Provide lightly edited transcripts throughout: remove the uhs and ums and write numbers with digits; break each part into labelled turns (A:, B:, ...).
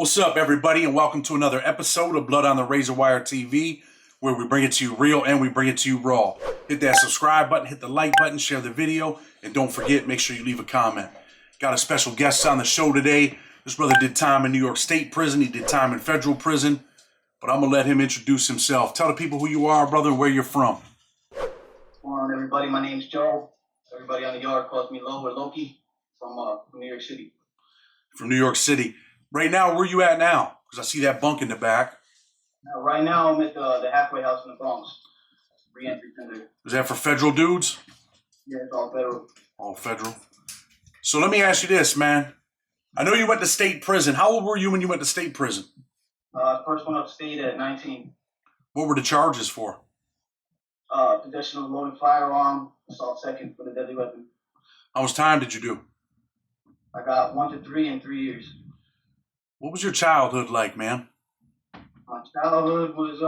A: What's up, everybody, and welcome to another episode of Blood on the Razor Wire TV, where we bring it to you real and we bring it to you raw. Hit that subscribe button, hit the like button, share the video, and don't forget, make sure you leave a comment. Got a special guest on the show today. This brother did time in New York State prison. He did time in federal prison, but I'm going to let him introduce himself. Tell the people who you are, brother, and where you're from.
B: What's going on, everybody? My name's Joe. Everybody on the yard calls me Lo or Loki from New York City.
A: From New York City. Right now, where you at now? Because I see that bunk in the back.
B: Right now, I'm at the halfway house in the Bronx. Re-entry center.
A: Is that for federal dudes?
B: Yeah, it's all federal.
A: All federal. So let me ask you this, man. I know you went to state prison. How old were you when you went to state prison?
B: First one upstate at 19.
A: What were the charges for?
B: Possession of a loaded firearm, assault second for the deadly weapon.
A: How much time did you do?
B: I got 1 to 3 in 3 years.
A: What was your childhood like, man?
B: My childhood was,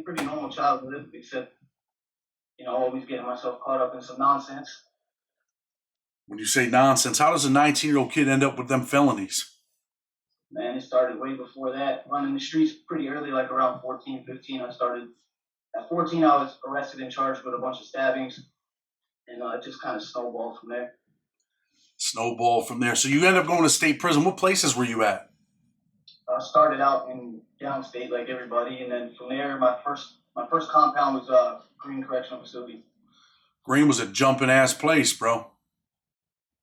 B: pretty normal childhood, except, always getting myself caught up in some nonsense.
A: When you say nonsense, how does a 19-year-old kid end up with them felonies?
B: Man, it started way before that. Running the streets pretty early, like around 14, 15, I started. At 14, I was arrested and charged with a bunch of stabbings, and it just kind of snowballed from there.
A: Snowball from there. So you end up going to state prison. What places were you at?
B: I started out in downstate like everybody, and then from there, my first compound was Green Correctional Facility.
A: Green was a jumping ass place, bro.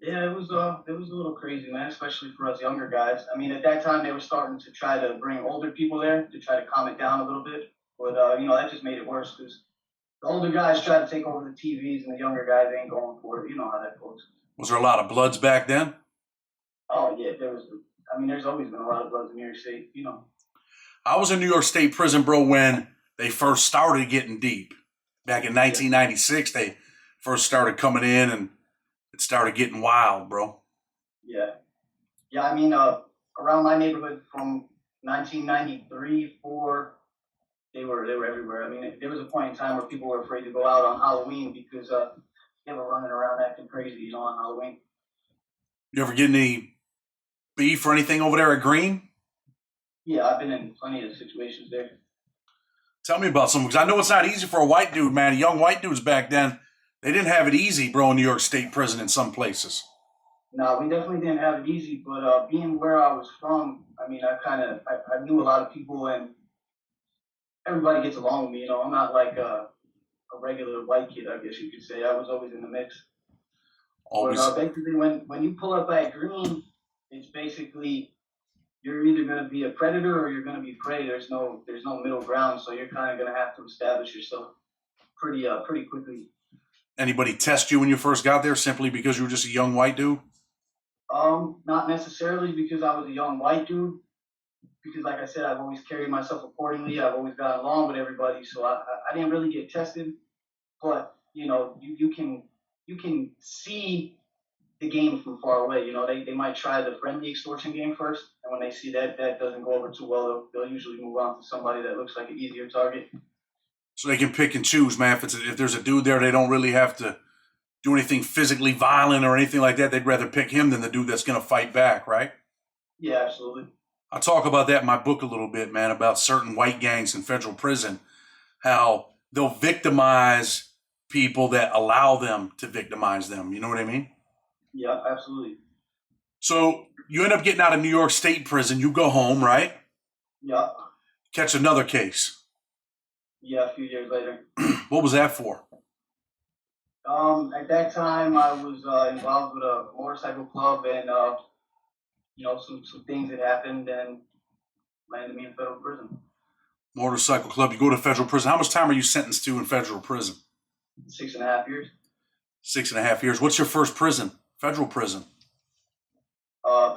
B: Yeah, it was a little crazy, man, especially for us younger guys. I mean, at that time, they were starting to try to bring older people there to try to calm it down a little bit, but that just made it worse because the older guys try to take over the TVs, and the younger guys ain't going for it. You know how that goes.
A: Was there a lot of Bloods back then?
B: Oh yeah, there's always been a lot of Bloods in New York State.
A: I was in New York State prison, bro, when they first started getting deep. Back in 1996, they first started coming in, and it started getting wild, bro.
B: Yeah. Around my neighborhood from 1993, 4, they were everywhere. I mean, there was a point in time where people were afraid to go out on Halloween because they were running around acting crazy, on Halloween.
A: You ever get any beef or anything over there at Green?
B: Yeah, I've been in plenty of situations there.
A: Tell me about some, because I know it's not easy for a white dude, man. Young white dudes back then, they didn't have it easy, bro, in New York State prison in some places.
B: No, we definitely didn't have it easy, but being where I was from, I knew a lot of people, and everybody gets along with me. I'm not like a regular white kid, I guess you could say. I was always in the mix.
A: Always.
B: But basically, when you pull up at Green, it's basically you're either going to be a predator or you're going to be prey. There's no middle ground, so you're kind of going to have to establish yourself pretty quickly.
A: Anybody test you when you first got there simply because you were just a young white dude?
B: Not necessarily because I was a young white dude. Because, like I said, I've always carried myself accordingly. I've always gotten along with everybody, so I didn't really get tested. But you can see the game from far away. They might try the friendly extortion game first, and when they see that doesn't go over too well, they'll usually move on to somebody that looks like an easier target.
A: So they can pick and choose, man. If there's a dude there, they don't really have to do anything physically violent or anything like that. They'd rather pick him than the dude that's going to fight back, right?
B: Yeah, absolutely.
A: I talk about that in my book a little bit, man, about certain white gangs in federal prison, how they'll victimize people that allow them to victimize them. You know what I mean?
B: Yeah, absolutely.
A: So you end up getting out of New York State prison. You go home, right?
B: Yeah.
A: Catch another case.
B: Yeah, a few years later.
A: What was that for?
B: At that time, I was involved with a motorcycle club, and some things that happened and landed me in federal prison.
A: Motorcycle club. You go to federal prison. How much time are you sentenced to in federal prison?
B: 6.5 years.
A: 6.5 years. What's your first prison? Federal prison.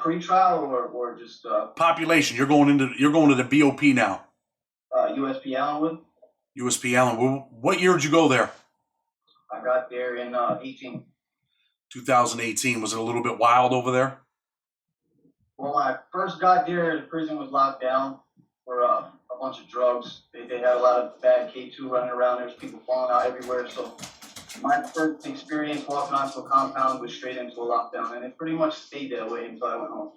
B: Pre-trial or just
A: population. You're going to the BOP now.
B: USP Allenwood.
A: USP Allenwood. What year did you go there?
B: I got there in 18.
A: 2018. Was it a little bit wild over there?
B: Well, when I first got there, the prison was locked down for a bunch of drugs. They had a lot of bad K2 running around. There's people falling out everywhere. So my first experience walking onto a compound was straight into a lockdown, and it pretty much stayed that way until I went home.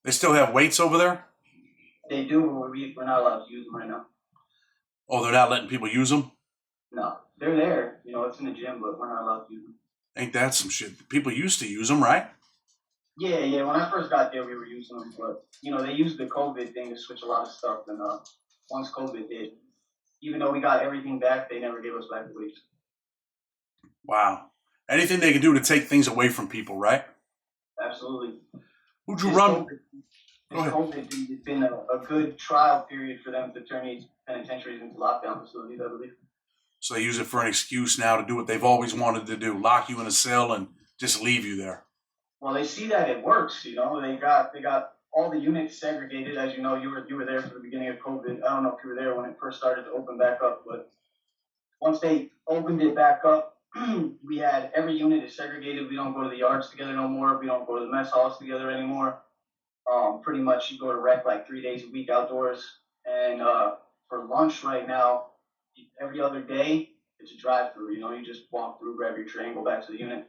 A: They still have weights over there?
B: They do, but we're not allowed to use them right now.
A: Oh, they're not letting people use them?
B: No, they're there. It's in the gym, but we're not allowed to use them.
A: Ain't that some shit? People used to use them, right?
B: Yeah. When I first got there, we were using them, but they used the COVID thing to switch a lot of stuff. And once COVID hit, even though we got everything back, they never gave us back the weights.
A: Wow. Anything they can do to take things away from people, right?
B: Absolutely.
A: Who'd you run?
B: COVID has been a good trial period for them to turn these penitentiaries into lockdown facilities, I believe.
A: So they use it for an excuse now to do what they've always wanted to do: lock you in a cell and just leave you there.
B: Well, they see that it works. They got all the units segregated. As you know, you were there for the beginning of COVID. I don't know if you were there when it first started to open back up, but once they opened it back up, we had every unit is segregated. We don't go to the yards together no more. We don't go to the mess halls together anymore. Pretty much you go to rec like 3 days a week outdoors. And for lunch right now, every other day, it's a drive-through. You just walk through, grab your tray, and go back to the unit.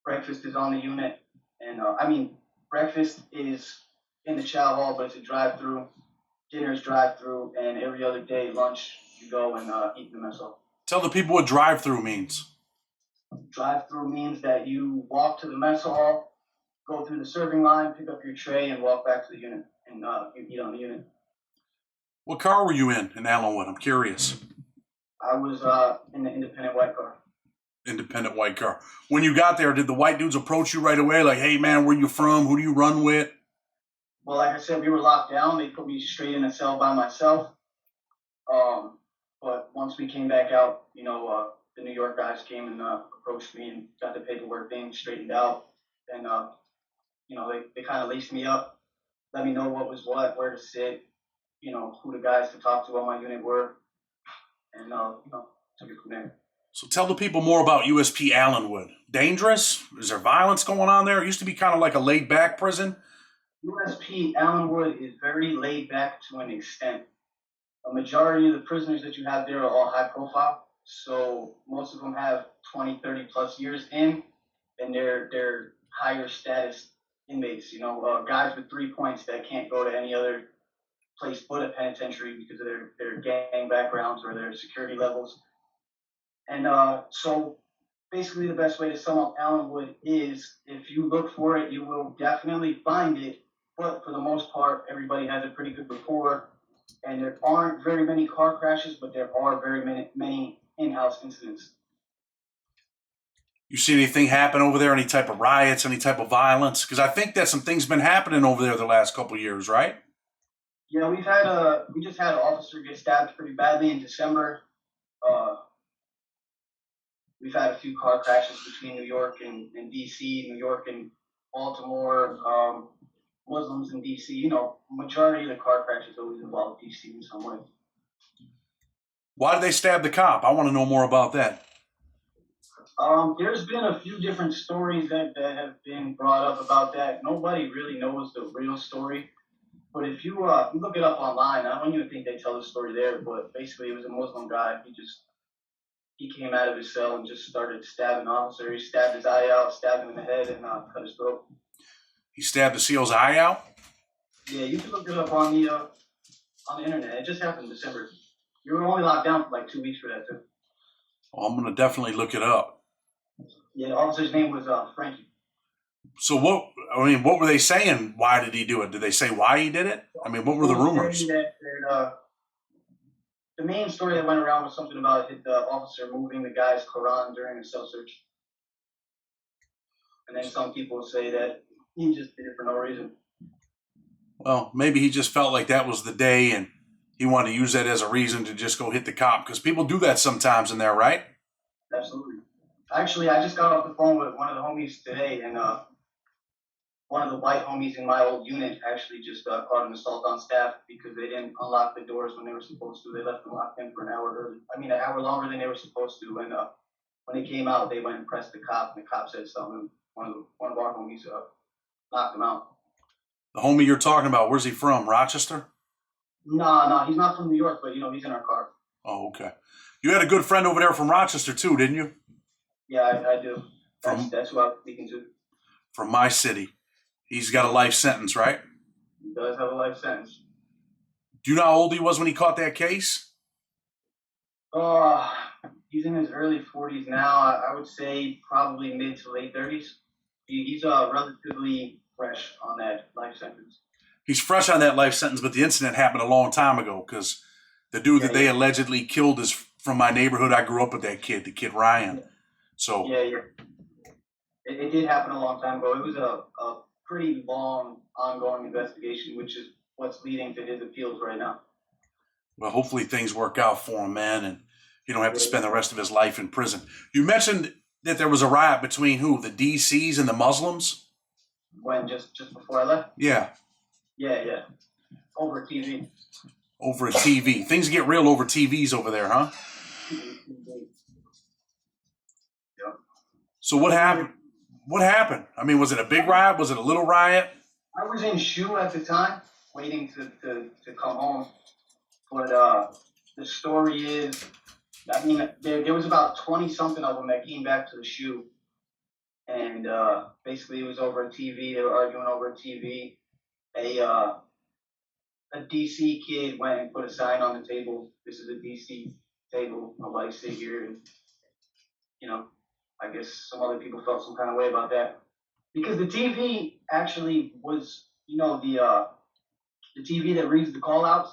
B: Breakfast is on the unit. And breakfast is in the chow hall, but it's a drive-through. Dinner is drive-through. And every other day, lunch, you go and eat in the mess hall.
A: Tell the people what drive-through means.
B: Drive-through means that you walk to the mess hall, go through the serving line, pick up your tray, and walk back to the unit, and you eat on the unit.
A: What car were you in Allenwood? I'm curious.
B: I was in the independent white car.
A: Independent white car. When you got there, did the white dudes approach you right away? Like, hey, man, where you from? Who do you run with?
B: Well, like I said, we were locked down. They put me straight in a cell by myself. But once we came back out, the New York guys came and approached me and got the paperwork thing straightened out. And, they kind of laced me up, let me know what was what, where to sit, who the guys to talk to on my unit were. And, took it from there.
A: So tell the people more about USP Allenwood. Dangerous? Is there violence going on there? It used to be kind of like a laid-back prison.
B: USP Allenwood is very laid back to an extent. A majority of the prisoners that you have there are all high profile. So most of them have 20, 30 plus years in, and they're higher status inmates, guys with 3 points that can't go to any other place but a penitentiary because of their gang backgrounds or their security levels. And so basically the best way to sum up Allenwood is if you look for it, you will definitely find it. But for the most part, everybody has a pretty good rapport. And there aren't very many car crashes, but there are very many in-house incidents.
A: You see anything happen over there? Any type of riots? Any type of violence? Because I think that some things been happening over there the last couple of years, right?
B: Yeah, we just had an officer get stabbed pretty badly in December. We've had a few car crashes between New York and DC, New York and Baltimore. Muslims in DC, majority of the car crashes always involve DC in some way.
A: Why did they stab the cop? I want to know more about that.
B: There's been a few different stories that have been brought up about that. Nobody really knows the real story. But if you look it up online, I don't even think they tell the story there, but basically it was a Muslim guy. He came out of his cell and just started stabbing an officer. He stabbed his eye out, stabbed him in the head, and cut his throat.
A: He stabbed the SEAL's eye out?
B: Yeah, you can look it up on the internet. It just happened in December. You were only locked down for like 2 weeks for that too.
A: Well, I'm gonna definitely look it up.
B: Yeah, the officer's name was Frankie.
A: So what were they saying? Why did he do it? Did they say why he did it? I mean, what were the rumors?
B: The main story that went around was something about the officer moving the guy's Quran during a cell search. And then some people say that he just did it for no reason.
A: Well, maybe he just felt like that was the day and he wanted to use that as a reason to just go hit the cop, because people do that sometimes in there, right?
B: Absolutely. Actually, I just got off the phone with one of the homies today, and one of the white homies in my old unit actually just caught an assault on staff because they didn't unlock the doors when they were supposed to. They left them locked in for an hour early. An hour longer than they were supposed to. And when they came out, they went and pressed the cop, and the cop said something. One of our homies knocked him out.
A: The homie you're talking about, where's he from? Rochester?
B: No, he's not from New York, but he's in our car.
A: Oh, okay. You had a good friend over there from Rochester too, didn't you?
B: Yeah, I do. That's who I was speaking to.
A: From my city. He's got a life sentence, right?
B: He does have a life sentence.
A: Do you know how old he was when he caught that case?
B: Uh, he's in his early 40s now. I would say probably mid to late 30s. He's relatively fresh on that life sentence.
A: He's fresh on that life sentence, but the incident happened a long time ago because the dude
B: Yeah,
A: that they
B: yeah,
A: allegedly killed is from my neighborhood. I grew up with that kid, the kid Ryan. So,
B: yeah, yeah. It did happen a long time ago. It was a pretty long, ongoing investigation, which is what's leading to his appeals right now.
A: well, hopefully things work out for him, man, and he don't have to
B: Yeah.
A: spend the rest of his life in prison. You mentioned that there was a riot between who? The DCs and the Muslims?
B: When just before I left.
A: Yeah,
B: Yeah, yeah. Over TV.
A: over a TV. Things get real over TVs over there, huh?
B: Yeah.
A: So what happened? What happened? I mean, was it a big riot? Was it a little riot?
B: I was in shoe at the time, waiting to come home. But the story is, I mean, there was about 20 something of them that came back to the shoe. And basically, it was over a TV. They were arguing over a TV. A, uh, a DC kid went and put a sign on the table. This is a DC table. Nobody sit here. And, you know, I guess some other people felt some kind of way about that. Because the TV actually was, the TV that reads the call outs.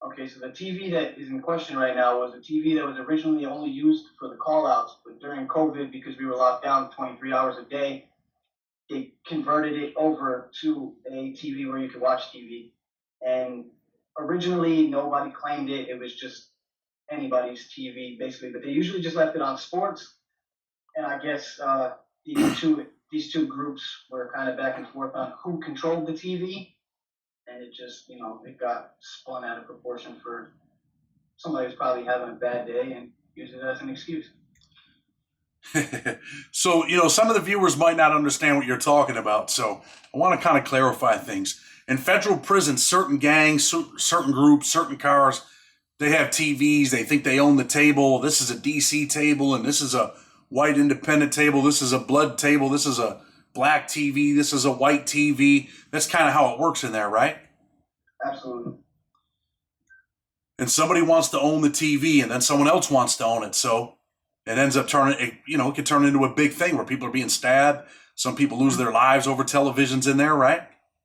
B: Okay, so the TV that is in question right now was a TV that was originally only used for the call outs, but during COVID, because we were locked down 23 hours a day, they converted it over to a TV where you could watch TV. And originally, nobody claimed it. It was just anybody's TV, basically. But they usually just left it on sports. And I guess these two groups were kind of back and forth on who controlled the TV. And it just, it got spun out of proportion for somebody who's probably having a bad day and use it as an excuse.
A: So, some of the viewers might not understand what you're talking about. So, I want to kind of clarify things. In federal prison, certain gangs, certain groups, certain cars, they have TVs. They think they own the table. This is a DC table, and this is a white independent table. This is a blood table. This is a black TV. This is a white TV. That's kind of how it works in there, right?
B: Absolutely.
A: And somebody wants to own the TV, and then someone else wants to own it. So it ends up turning, it could turn into a big thing where people are being stabbed. Some people lose their lives over televisions in there, right?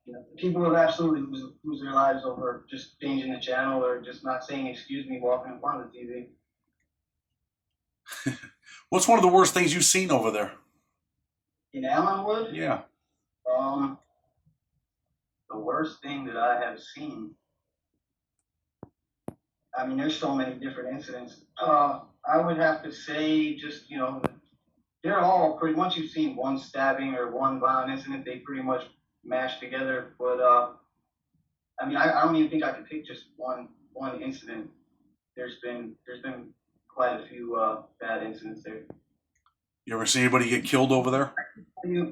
B: Yeah. People have absolutely lose their lives over just changing the channel or just not saying excuse me walking in front of the TV.
A: What's one of the worst things you've seen over there?
B: In Allenwood,
A: Yeah.
B: um, the worst thing that I have seen. I mean, there's so many different incidents. I would have to say, just they're all pretty. Once you've seen one stabbing or one violent incident, they pretty much mash together. But I mean, I don't even think I could pick just one incident. There's been quite a few bad incidents there.
A: You ever see anybody get killed over there?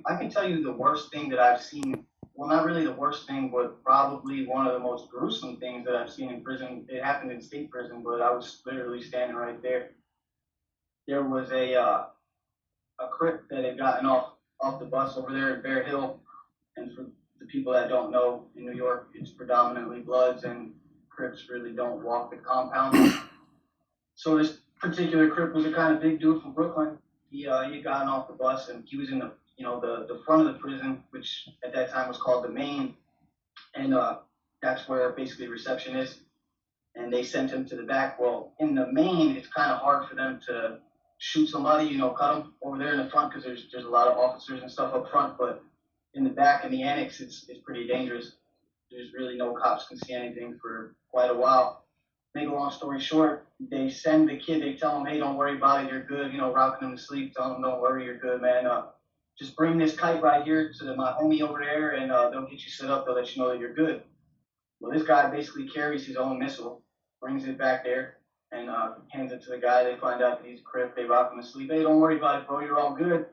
B: I can tell you the worst thing that I've seen. Well, not really the worst thing, but probably one of the most gruesome things that I've seen in prison. It happened in state prison, but I was literally standing right there. There was a Crip that had gotten off the bus over there at Bear Hill, and for the people that don't know, in New York, it's predominantly Bloods, and Crips really don't walk the compound. So this particular Crip was a kind of big dude from Brooklyn. He had gotten off the bus, and he was in the front of the prison, which at that time was called the main, and that's where basically reception is. And they sent him to the back. Well, in the main, it's kind of hard for them to shoot somebody, cut them over there in the front because there's a lot of officers and stuff up front. But in the back, in the annex, it's pretty dangerous. There's really no cops can see anything for quite a while. Make a long story short, they send the kid. They tell him, "Hey, don't worry about it. You're good." Rocking him to sleep. Tell him, "Don't worry, you're good, man. Just bring this kite right here to my homie over there, and they'll get you set up. They'll let you know that you're good." Well, this guy basically carries his own missile, brings it back there, and hands it to the guy. They find out that he's a Crip. They rock him to sleep. "Hey, don't worry about it, bro. You're all good."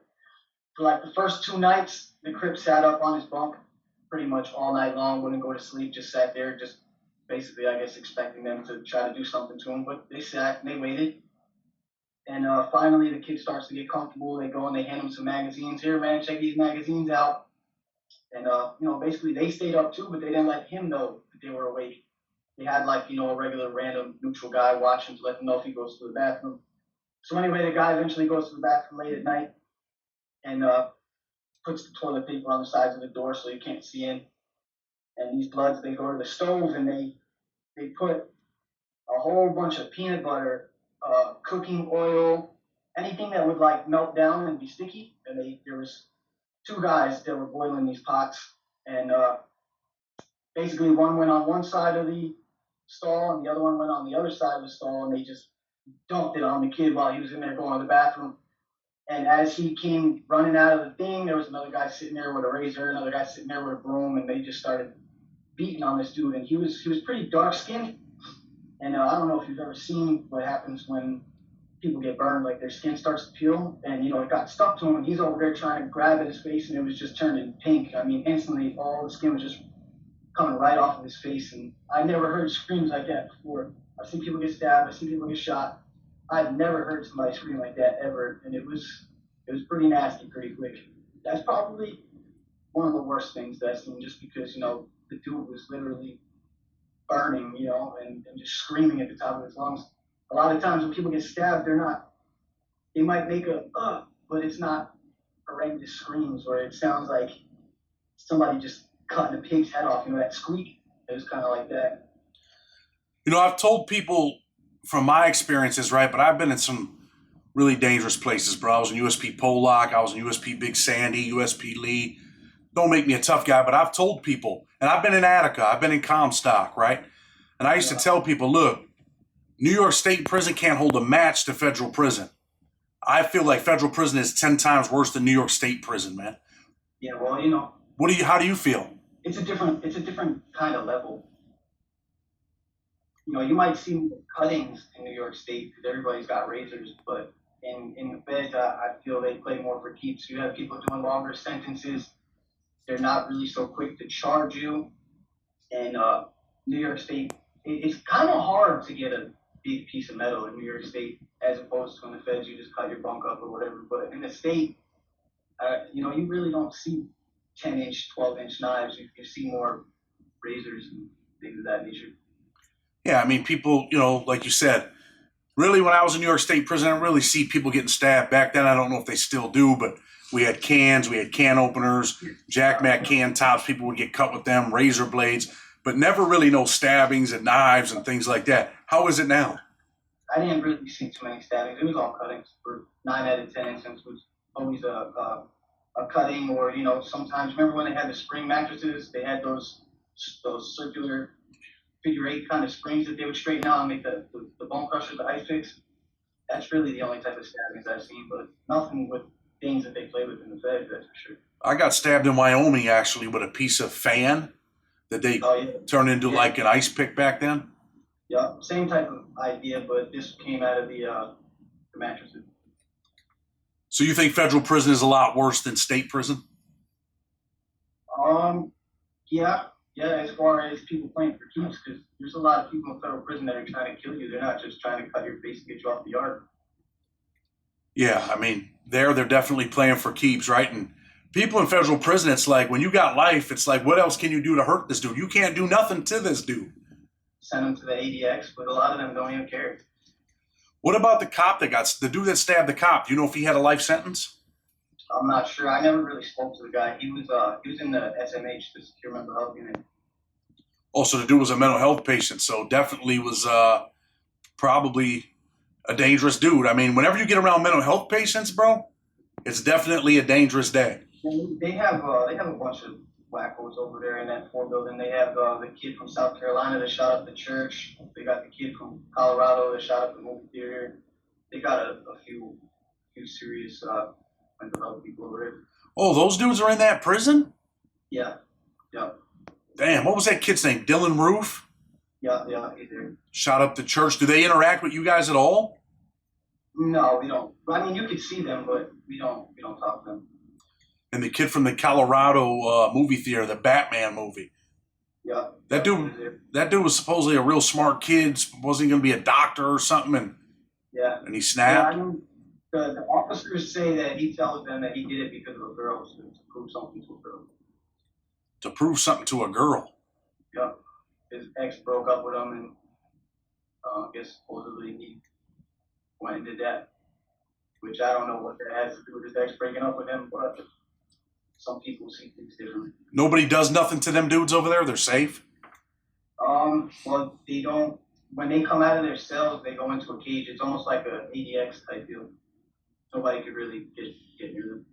B: For like the first 2 nights, the Crip sat up on his bunk pretty much all night long, wouldn't go to sleep, just sat there, just basically, I guess, expecting them to try to do something to him. But they sat and they waited. And finally, the kid starts to get comfortable. They go and they hand him some magazines. "Here, man, check these magazines out." And basically they stayed up too, but they didn't let him know that they were awake. They had like, you know, a regular random neutral guy watching to let them know if he goes to the bathroom. So anyway, the guy eventually goes to the bathroom late at night and puts the toilet paper on the sides of the door so you can't see in. And these bloods, they go to the stove and they put a whole bunch of peanut butter, cooking oil, anything that would like melt down and be sticky. And there was two guys that were boiling these pots, and basically one went on one side of the stall and the other one went on the other side of the stall, and they just dumped it on the kid while he was in there going to the bathroom. And as he came running out of the thing, there was another guy sitting there with a razor, another guy sitting there with a broom, and they just started beating on this dude. And he was pretty dark skinned, and I don't know if you've ever seen what happens when people get burned, like their skin starts to peel, and you know it got stuck to him, and he's over there trying to grab at his face, and it was just turning pink. I mean, instantly, all the skin was just coming right off of his face, and I never heard screams like that before. I've seen people get stabbed, I've seen people get shot. I've never heard somebody scream like that ever, and it was pretty nasty, pretty quick. That's probably one of the worst things that I've seen, just because, you know, the dude was literally burning, you know, and just screaming at the top of his lungs. A lot of times when people get stabbed, they might make a, but it's not horrendous screams where it sounds like somebody just cutting a pig's head off, you know, that squeak. It was kind of like that.
A: You know, I've told people from my experiences, right, but I've been in some really dangerous places, bro. I was in USP Pollock, I was in USP Big Sandy, USP Lee. Don't make me a tough guy, but I've told people, and I've been in Attica, I've been in Comstock, right? And I used to tell people, look, New York State prison can't hold a match to federal prison. I feel like federal prison is 10 times worse than New York State prison, man.
B: Yeah, well, you know,
A: How do you feel?
B: it's a different kind of level. You know, you might see cuttings in New York State because everybody's got razors, but in the feds, I feel they play more for keeps. You have people doing longer sentences. They're not really so quick to charge you. And New York State, it's kind of hard to get a big piece of metal in New York State as opposed to in the feds, you just cut your bunk up or whatever. But in the state, you know, you really don't see 10-inch, 12-inch knives. You see more razors and things of that nature.
A: Yeah, I mean, people, you know, like you said, really when I was in New York State prison, I didn't really see people getting stabbed. Back then, I don't know if they still do, but we had cans, we had can openers, Jack Mac can tops, people would get cut with them, razor blades, but never really no stabbings and knives and things like that. How is it now?
B: I didn't really see too many stabbings. It was all cuttings. For 9 out of 10 instances was always a cutting, or, you know, sometimes, remember when they had the spring mattresses, they had those circular figure 8 kind of springs that they would straighten out and make the bone crusher, the ice picks. That's really the only type of stabbings I've seen, but nothing with things that they play with in the feds, that's for sure.
A: I got stabbed in Wyoming, actually, with a piece of fan that they turned into like an ice pick back then.
B: Yeah, same type of idea, but this came out of the mattresses.
A: So you think federal prison is a lot worse than state prison?
B: Yeah, as far as people playing for keeps, because there's a lot of people in federal prison that are trying to kill you. They're not just trying to cut your face and get you off the yard.
A: Yeah, I mean, they're definitely playing for keeps, right? And people in federal prison, it's like, when you got life, it's like, what else can you do to hurt this dude? You can't do nothing to this dude.
B: Send them to the ADX, but a lot of them don't even care.
A: What about the dude that stabbed the cop? Do you know if he had a life sentence?
B: I'm not sure. I never really spoke to the guy. He was in the SMH, the secure mental health unit.
A: Also, the dude was a mental health patient, so definitely was probably a dangerous dude. I mean, whenever you get around mental health patients, bro, it's definitely a dangerous day.
B: They have a bunch of wackos over there in that 4 building. They have the kid from South Carolina that shot up the church. They got the kid from Colorado that shot up the movie theater. They got a few serious mental health people over there.
A: Oh, those dudes are in that prison?
B: Yeah.
A: Damn, what was that kid's name? Dylan Roof?
B: Yeah, he's there.
A: Shot up the church. Do they interact with you guys at all?
B: No, we don't. I mean, you could see them, but we don't talk to them.
A: And the kid from the Colorado movie theater, the Batman movie.
B: Yeah.
A: That dude was supposedly a real smart kid. Wasn't he going to be a doctor or something? And he snapped.
B: Yeah, I mean, the officers say that he tells them that he did it because of a girl, so to prove something to a girl.
A: To prove something to a girl.
B: Yeah. his ex broke up with him, and I guess supposedly he went and did that, which I don't know what that has to do with his ex breaking up with him, but some people see things differently.
A: Nobody does nothing to them dudes over there? They're safe?
B: Well, they don't. When they come out of their cells, they go into a cage. It's almost like a ADX type deal. Nobody could really get near them.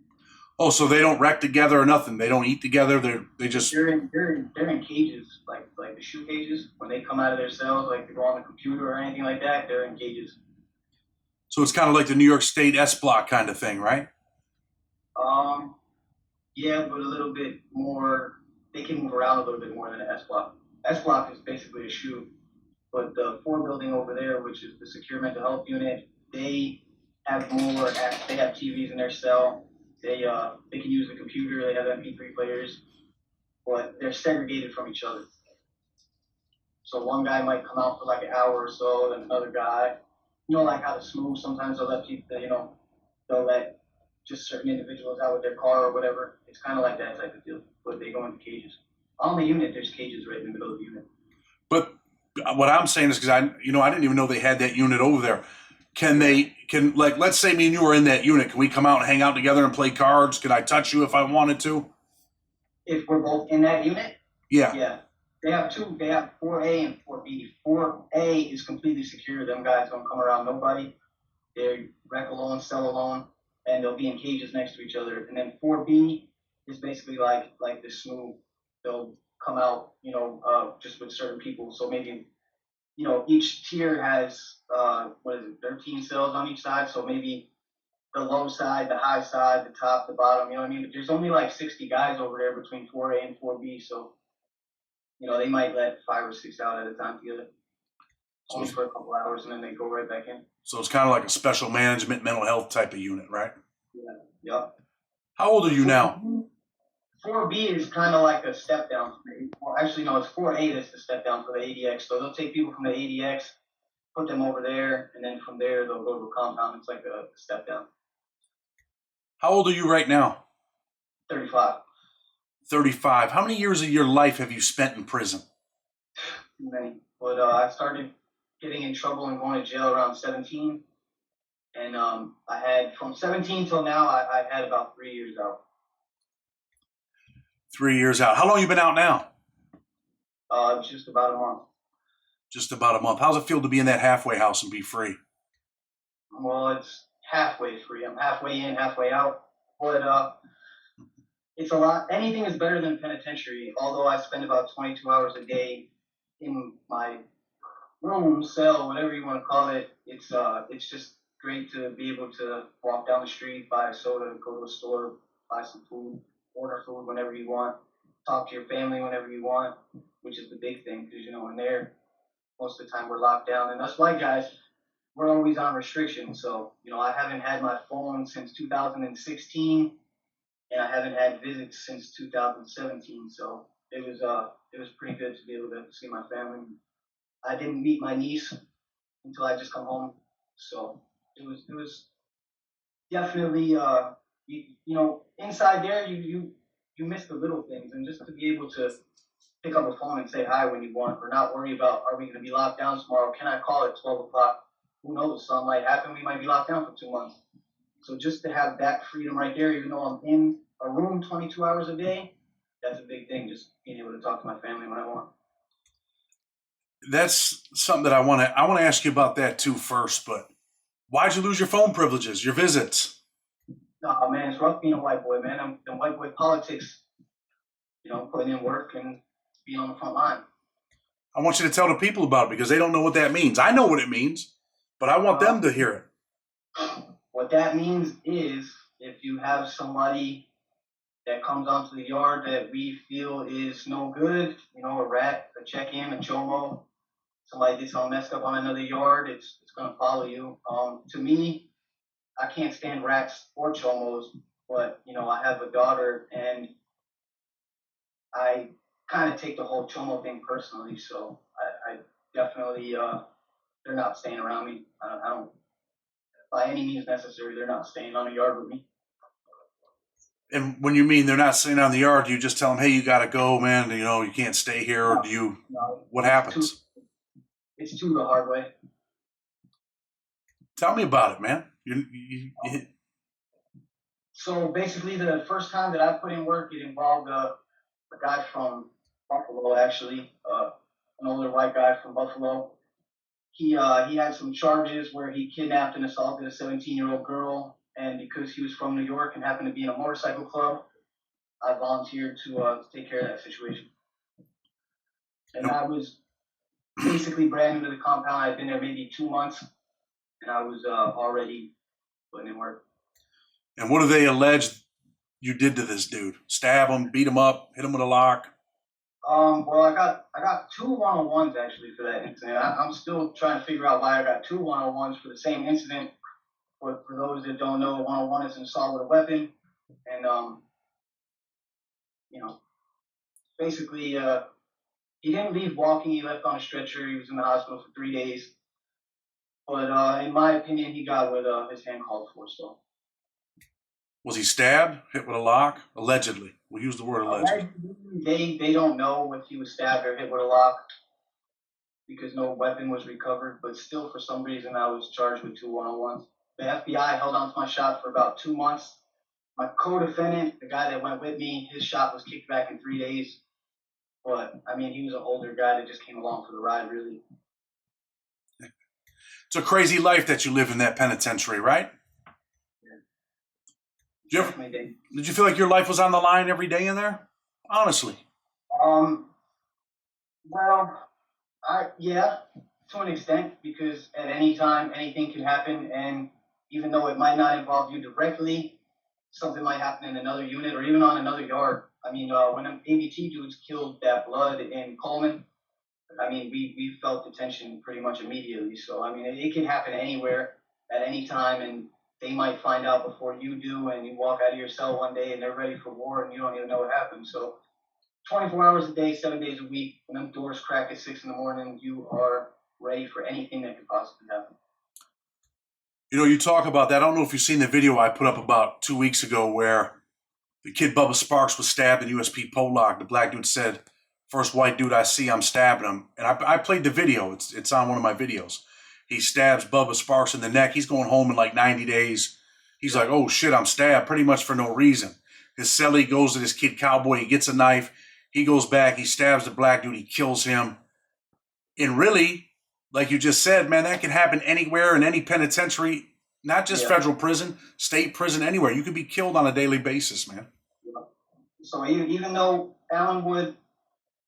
A: Oh, so they don't wreck together or nothing? They don't eat together? They just...
B: They're in cages, like the shoe cages. When they come out of their cells, like to go on the computer or anything like that, they're in cages.
A: So it's kind of like the New York State S Block kind of thing, right?
B: Yeah, but a little bit more. They can move around a little bit more than an S block. S block is basically a shoe, but the 4 building over there, which is the secure mental health unit, they have more. They have TVs in their cell. They can use the computer. They have MP3 players, but they're segregated from each other. So one guy might come out for like an hour or so, and another guy, like how the smooth, sometimes they'll let people, they'll let just certain individuals out with their car or whatever. It's kind of like that type of deal, but they go into cages. On the unit, there's cages right in the middle of the unit.
A: But what I'm saying is, because I didn't even know they had that unit over there. Like, let's say me and you are in that unit. Can we come out and hang out together and play cards? Can I touch you if I wanted to?
B: If we're both in that unit?
A: Yeah.
B: Yeah. They have 2. They have 4A and 4B. 4A is completely secure. Them guys don't come around nobody. They're wreck alone, sell alone, and they'll be in cages next to each other. And then 4B is basically like the smooth. They'll come out, just with certain people. So maybe, each tier has 13 cells on each side. So maybe the low side, the high side, the top, the bottom. You know what I mean? But there's only like 60 guys over there between 4A and 4B. So they might let 5 or 6 out at a time together, only for a couple hours, and then they go right back in.
A: So it's kind of like a special management mental health type of unit, right?
B: Yeah. Yep.
A: How old are you now?
B: 4B is kind of like a step down. Well, actually, no, it's 4A that's the step down for the ADX. So they'll take people from the ADX, put them over there, and then from there they'll go to a compound. It's like a step down.
A: How old are you right now?
B: 35.
A: 35. How many years of your life have you spent in prison?
B: Many. But I started getting in trouble and going to jail around 17. And I had, from 17 till now, I had about 3 years out.
A: 3 years out. How long you been out now?
B: Just about a month.
A: Just about a month. How's it feel to be in that halfway house and be free?
B: Well, it's halfway free. I'm halfway in, halfway out. But it's a lot. Anything is better than penitentiary. Although I spend about 22 hours a day in my room, cell, whatever you want to call it. It's just great to be able to walk down the street, buy a soda, go to a store, buy some food, order food whenever you want, talk to your family whenever you want, which is the big thing because in there most of the time we're locked down, and us white guys, we're always on restriction. So I haven't had my phone since 2016, and I haven't had visits since 2017. So it was pretty good to be able to see my family. I didn't meet my niece until I just come home, so it was definitely inside there you miss the little things, and just to be able to pick up a phone and say hi when you want, or not worry about, are we going to be locked down tomorrow? Can I call at 12 o'clock? Who knows? Something might happen. We might be locked down for 2 months. So just to have that freedom right there, even though I'm in a room 22 hours a day, that's a big thing. Just being able to talk to my family when I want.
A: That's something that I want to ask you about that too first, but why'd you lose your phone privileges, your visits?
B: Oh man, it's rough being a white boy, man. I'm white boy politics, putting in work and being on the front line.
A: I want you to tell the people about it because they don't know what that means. I know what it means, but I want them to hear it.
B: What that means is if you have somebody that comes onto the yard that we feel is no good, a rat, a check-in, a chomo, somebody gets all messed up on another yard, it's going to follow you. To me, I can't stand rats or chomos, but, I have a daughter, and I kind of take the whole chomo thing personally, so I definitely, they're not staying around me. I don't, by any means necessary, they're not staying on a yard with me.
A: And when you mean they're not sitting on the yard, do you just tell them, hey, you got to go, man, you can't stay here? Or
B: No,
A: what
B: it's
A: happens?
B: it's too the hard way.
A: Tell me about it, man.
B: So basically, the first time that I put in work, it involved a guy from Buffalo, actually, an older white guy from Buffalo. He had some charges where he kidnapped and assaulted a 17-year-old girl, and because he was from New York and happened to be in a motorcycle club, I volunteered to take care of that situation. And I was basically brand new to the compound. I'd been there maybe 2 months, and I was already putting in work.
A: And what do they allege you did to this dude? Stab him, beat him up, hit him with a lock?
B: Well, I got 2 101s actually for that incident. I'm still trying to figure out why I got 2 101s for the same incident. For those that don't know, 101 is an assault with a weapon, and basically, he didn't leave walking. He left on a stretcher. He was in the hospital for 3 days. But in my opinion, he got with his hand called for. So.
A: Was he stabbed, hit with a lock? Allegedly. We'll use the word allegedly.
B: They don't know if he was stabbed or hit with a lock because no weapon was recovered. But still, for some reason, I was charged with 2 101s. The FBI held on to my shot for about 2 months. My co-defendant, the guy that went with me, his shot was kicked back in 3 days. But, I mean, he was an older guy that just came along for the ride, really.
A: It's a crazy life that you live in that penitentiary, right? Did you feel like your life was on the line every day in there? Honestly.
B: Well, yeah, to an extent, because at any time anything can happen, and even though it might not involve you directly, something might happen in another unit or even on another yard. I mean, when them ABT dudes killed that blood in Coleman, I mean, we felt the tension pretty much immediately. So, I mean, it can happen anywhere at any time, and they might find out before you do, and you walk out of your cell one day and they're ready for war and you don't even know what happened. So 24 hours a day, 7 days a week, when them doors crack at 6 in the morning, you are ready for anything that could possibly happen.
A: You talk about that. I don't know if you've seen the video I put up about 2 weeks ago where the kid Bubba Sparks was stabbed in USP Pollock. The black dude said, first white dude I see, I'm stabbing him. And I played the video. It's on one of my videos. He stabs Bubba Sparks in the neck. He's going home in like 90 days. He's like, oh, shit, I'm stabbed pretty much for no reason. His cellie goes to this kid Cowboy. He gets a knife. He goes back. He stabs the black dude. He kills him. And really, like you just said, man, that can happen anywhere in any penitentiary, not just federal prison, state prison, anywhere. You could be killed on a daily basis, man.
B: Yeah. So even though Allenwood,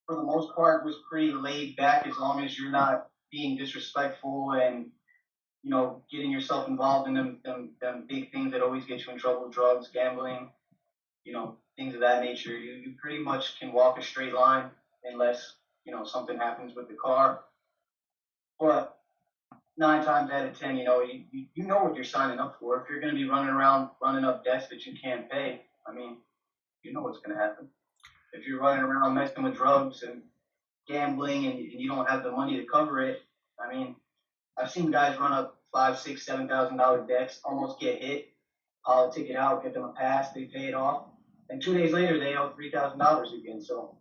B: for the most part, was pretty laid back, as long as you're not being disrespectful and, getting yourself involved in them big things that always get you in trouble, drugs, gambling, things of that nature, you pretty much can walk a straight line unless, something happens with the car. But 9 times out of 10, you know what you're signing up for. If you're going to be running around running up debts that you can't pay, I mean, you know what's going to happen. If you're running around messing with drugs and gambling and you don't have the money to cover it, I mean, I've seen guys run up $5,000, $6,000, $7,000 debts, almost get hit, haul a ticket out, get them a pass, they pay it off, and 2 days later they owe $3,000 again. So,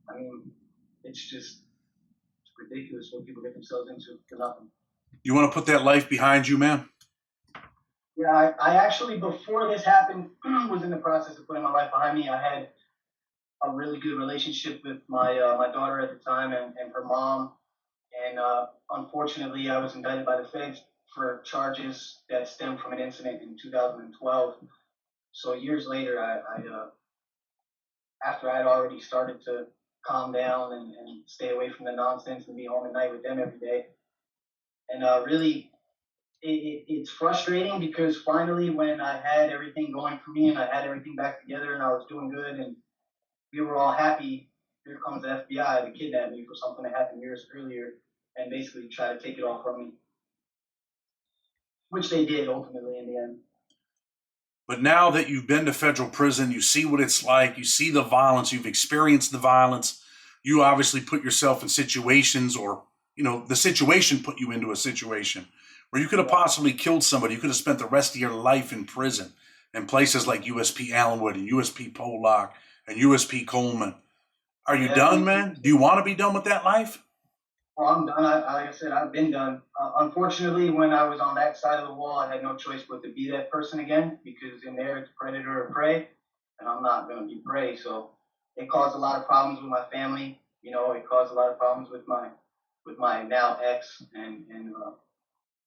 B: I mean, it's ridiculous what people get themselves into for nothing.
A: You want to put that life behind you, man?
B: Yeah, I actually, before this happened, was in the process of putting my life behind me. I had a really good relationship with my daughter at the time and her mom. And unfortunately, I was indicted by the feds for charges that stemmed from an incident in 2012. So years later, after I had already started to calm down and stay away from the nonsense and be home at night with them every day. And really, it's frustrating because finally, when I had everything going for me and I had everything back together and I was doing good and we were all happy, here comes the FBI to kidnap me for something that happened years earlier and basically try to take it all from me, which they did ultimately in the end.
A: But now that you've been to federal prison, you see what it's like, you see the violence, you've experienced the violence, you obviously put yourself in situations or, the situation put you into a situation where you could have possibly killed somebody. You could have spent the rest of your life in prison. in places like USP Allenwood and USP Pollock and USP Coleman. Are you
B: Yeah,
A: done, man? Do you want to be done with that life?
B: well, I'm done. Like I said, I've been done. Unfortunately, when I was on that side of the wall, I had no choice but to be that person again because in there it's predator or prey, and I'm not going to be prey. So it caused a lot of problems with my family. You know, it caused a lot of problems with my now ex and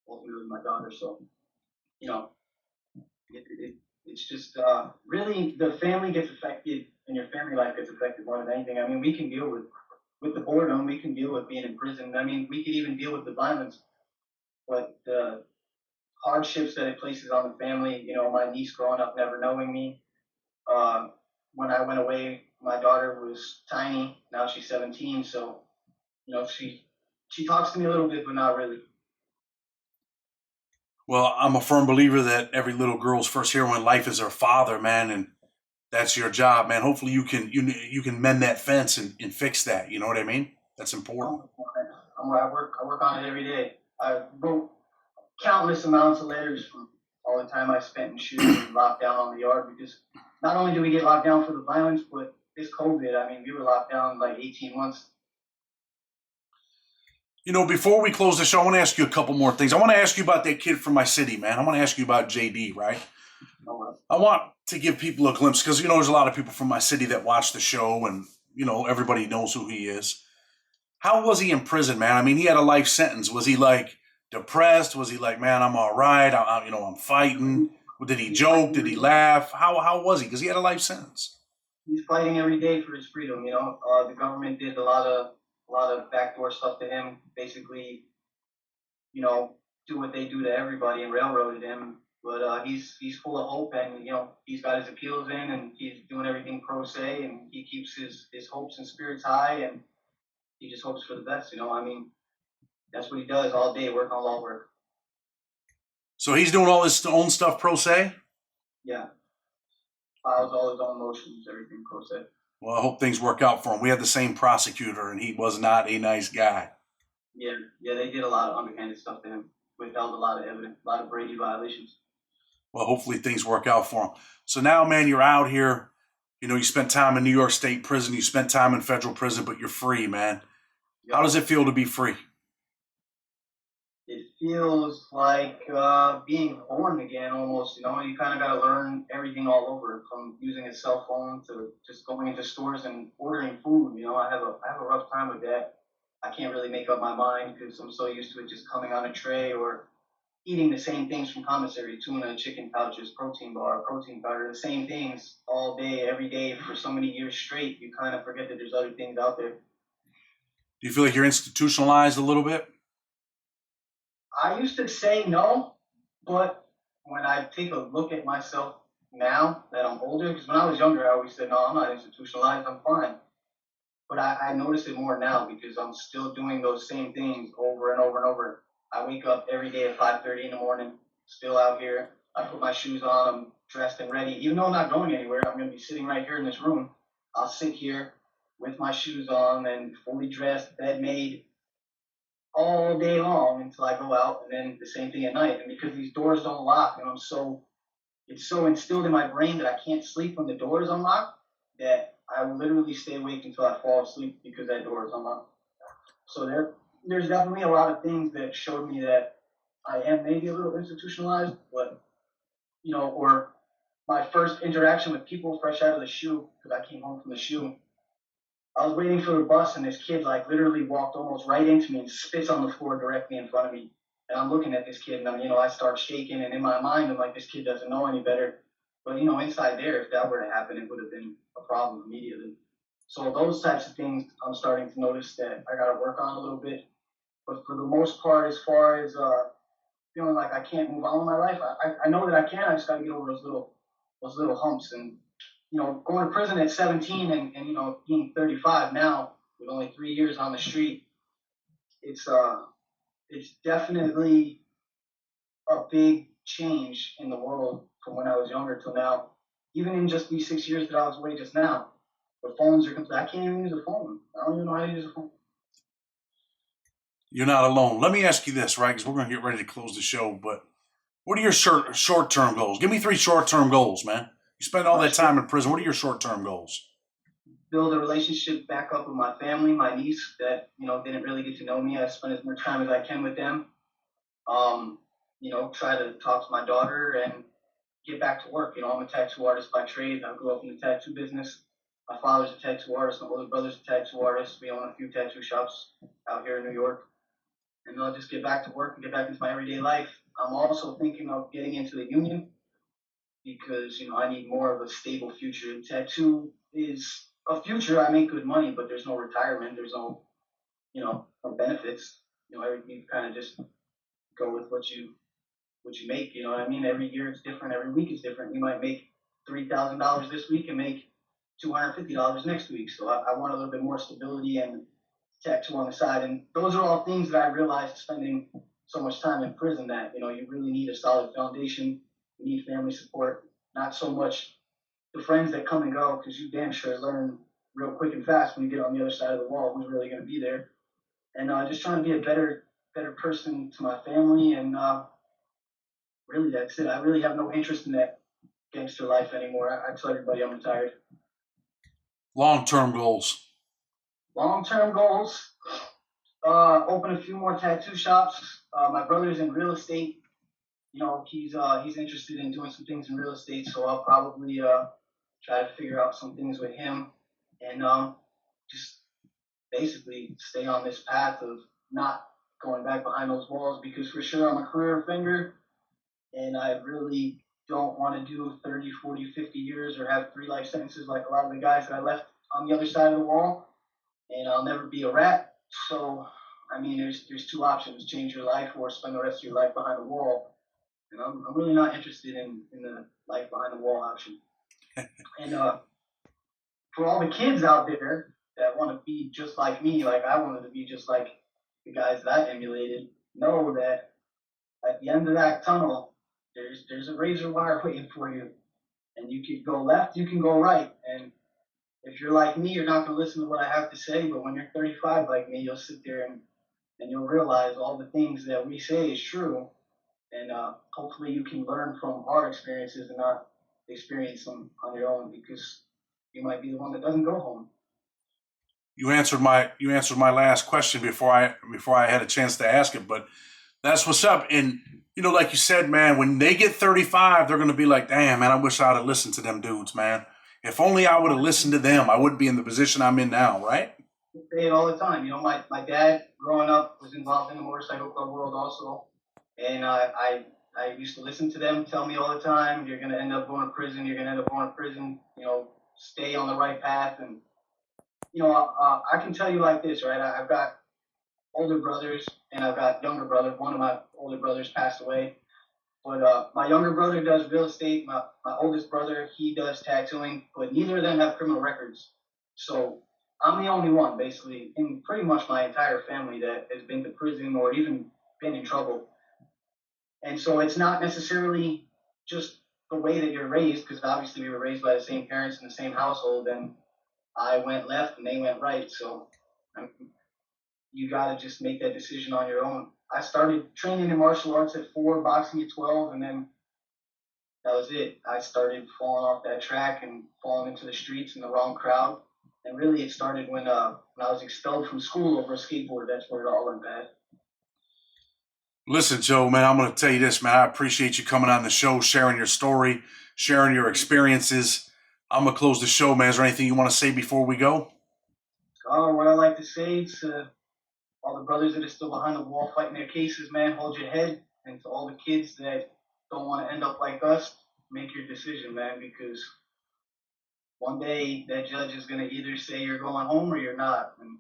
B: ultimately my daughter. So you know, it's just really the family gets affected and your family life gets affected more than anything. I mean, we can deal with the boredom, we can deal with being in prison. I mean, we could even deal with the violence, but the hardships that it places on the family. You know, my niece growing up never knowing me. Uh, when I went away, my daughter was tiny. Now she's 17, so you know she talks to me a little bit, but not really.
A: Well, I'm a firm believer that every little girl's first hero in life is her father, man, and that's your job, man. Hopefully you can mend that fence and fix that. You know what I mean? That's important.
B: I work on it every day. I wrote countless amounts of letters from all the time I spent in shoes and locked down on the yard because not only do we get locked down for the violence, but this COVID, I mean, we were locked down like 18 months.
A: You know, before we close the show, I want to ask you a couple more things. I want to ask you about that kid from my city, man. I want to ask you about JD, right? I want to give people a glimpse because, you know, there's a lot of people from my city that watch the show and, you know, everybody knows who he is. How was he in prison, man? I mean, he had a life sentence. Was he like depressed? Was he like, man, I'm all right. You know, I'm fighting. Did he
B: He's
A: joke? Did
B: fighting,
A: he laugh? How was he? Because he had a life sentence.
B: he's fighting every day for his freedom. You know, the government did a lot of backdoor stuff to him. Basically, you know, do what they do to everybody and railroaded him. But he's full of hope, and you know he's got his appeals in, and he's doing everything pro se, and he keeps his hopes and spirits high, and he just hopes for the best. You know, I mean, that's what he does all day, work on law work.
A: So he's doing all his own stuff pro se?
B: Yeah, files all his own motions, everything pro se.
A: Well, I hope things work out for him. We had the same prosecutor, and he was not a nice guy.
B: Yeah, yeah, they did a lot of underhanded stuff to him, withheld a lot of evidence, a lot of Brady violations.
A: Well, hopefully things work out for him. So now, man, you're out here. You know, you spent time in New York State prison. You spent time in federal prison, but you're free, man. How
B: Yep.
A: does it feel to be free?
B: It feels like being born again almost. You know, you kind of got to learn everything all over, from using a cell phone to just going into stores and ordering food. You know, I have a rough time with that. I can't really make up my mind because I'm so used to it just coming on a tray or eating the same things from commissary: tuna, chicken pouches, protein bar, protein powder, the same things all day, every day for so many years straight. You kind of forget that there's other things out there.
A: Do you feel like you're institutionalized a little bit?
B: I used to say no, but when I take a look at myself now that I'm older, because when I was younger, I always said, no, I'm not institutionalized, I'm fine. But I notice it more now because I'm still doing those same things over and over and over. I wake up every day at 5:30 in the morning, still out here. I put my shoes on, I'm dressed and ready. Even though I'm not going anywhere, I'm going to be sitting right here in this room. I'll sit here with my shoes on and fully dressed, bed made, all day long until I go out, and then the same thing at night. And because these doors don't lock, and it's so instilled in my brain that I can't sleep when the door is unlocked, that I will literally stay awake until I fall asleep because that door is unlocked. So there's definitely a lot of things that showed me that I am maybe a little institutionalized, but you know, or my first interaction with people fresh out of the shoe, because I came home from the shoe. I was waiting for the bus, and this kid like literally walked almost right into me and spits on the floor directly in front of me. And I'm looking at this kid, and I start shaking, and in my mind, I'm like, this kid doesn't know any better. But you know, inside there, if that were to happen, it would have been a problem immediately. So those types of things, I'm starting to notice that I got to work on a little bit. But for the most part, as far as feeling like I can't move on with my life, I know that I can. I just got to get over those little humps. And you know, going to prison at 17 and you know being 35 now with only 3 years on the street, it's definitely a big change in the world from when I was younger till now. Even in just these 6 years that I was away just now, the phones are complete. I can't even use a phone. I don't even know how to use a phone.
A: You're not alone. Let me ask you this, right? Because we're going to get ready to close the show. But What are your short-term goals? Give me 3 short-term goals, man. You spend all
B: My
A: that time
B: short
A: in prison. What are your short-term goals?
B: build a relationship back up with my family, my niece that didn't really get to know me. I spend as much time as I can with them. Um, try to talk to my daughter and get back to work. I'm a tattoo artist by trade. I grew up in the tattoo business. My father's a tattoo artist. My older brother's a tattoo artist. We own a few tattoo shops out here in New York. And I'll just get back to work and get back into my everyday life. I'm also thinking of getting into the union because I need more of a stable future. Tattoo is a future. I make good money, but there's no retirement. There's no benefits. You kind of just go with what you make. You know what I mean? Every year it's different. Every week is different. You might make $3,000 this week and make $250 next week. So I want a little bit more stability and tattoo on the side. And those are all things that I realized spending so much time in prison that you really need a solid foundation. You need family support, not so much the friends that come and go, because you damn sure learn real quick and fast when you get on the other side of the wall who's really going to be there. And just trying to be a better person to my family, and really that's it. I really have no interest in that gangster life anymore. I tell everybody I'm retired.
A: Long-term goals.
B: Long-term goals: open a few more tattoo shops. My brother's in real estate. He's interested in doing some things in real estate, so I'll probably try to figure out some things with him, and just basically stay on this path of not going back behind those walls, because for sure I'm a career offender and I really don't want to do 30, 40, 50 years or have 3 life sentences like a lot of the guys that I left on the other side of the wall, and I'll never be a rat. So, I mean, there's 2 options: change your life or spend the rest of your life behind the wall. And I'm really not interested in the life behind the wall option. And for all the kids out there that want to be just like me, like I wanted to be just like the guys that I emulated, know that at the end of that tunnel, there's a razor wire waiting for you, and you can go left, you can go right. And if you're like me, you're not going to listen to what I have to say. But when you're 35 like me, you'll sit there and you'll realize all the things that we say is true. And hopefully you can learn from our experiences and not experience them on your own, because you might be the one that doesn't go home.
A: You answered my last question before I had a chance to ask it, but that's what's up. And like you said, man, when they get 35, they're gonna be like, damn, man, I wish I'd have listened to them dudes, man. If only I would have listened to them, I wouldn't be in the position I'm in now, right?
B: I say it all the time. My dad growing up was involved in the motorcycle club world also, and I used to listen to them tell me all the time, you're gonna end up going to prison. You're gonna end up going to prison. Stay on the right path. And I can tell you like this, right? I've got older brothers and I've got younger brothers. One of my older brothers passed away, but my younger brother does real estate. My oldest brother, he does tattooing, but neither of them have criminal records. So I'm the only one, basically, in pretty much my entire family that has been to prison or even been in trouble. And so it's not necessarily just the way that you're raised, because obviously we were raised by the same parents in the same household, and I went left and they went right. So you got to just make that decision on your own. I started training in martial arts at 4, boxing at 12, and then that was it. I started falling off that track and falling into the streets in the wrong crowd. And really, it started when I was expelled from school over a skateboard. That's where it all went bad.
A: Listen, Joe, man, I'm gonna tell you this, man. I appreciate you coming on the show, sharing your story, sharing your experiences. I'm gonna close the show, man. Is there anything you want to say before we go?
B: What I like to say to all the brothers that are still behind the wall fighting their cases, man, hold your head. And to all the kids that don't want to end up like us, make your decision, man, because one day that judge is going to either say you're going home or you're not. And,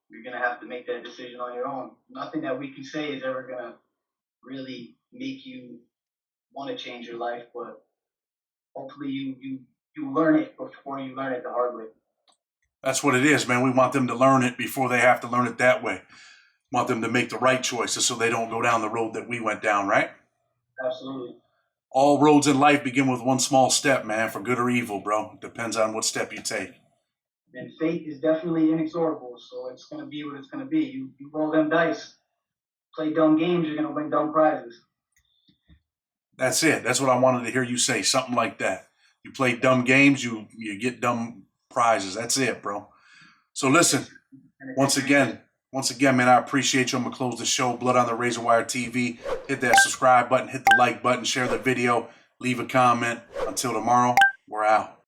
B: you're going to have to make that decision on your own. Nothing that we can say is ever going to really make you want to change your life, but hopefully you learn it before you learn it the hard way.
A: That's what it is, man. We want them to learn it before they have to learn it that way. Want them to make the right choices so they don't go down the road that we went down, right?
B: Absolutely.
A: All roads in life begin with one small step, man, for good or evil, bro. Depends on what step you take.
B: And fate is definitely inexorable, so it's going to be what it's going to be. You roll them dice, play dumb games, you're going to win dumb prizes.
A: That's it. That's what I wanted to hear you say. Something like that. You play dumb games, you get dumb prizes. That's it, bro. So listen, once again, man, I appreciate you. I'm gonna close the show. Blood on the Razor Wire TV. Hit that subscribe button, hit the like button, share the video, leave a comment. Until tomorrow, we're out.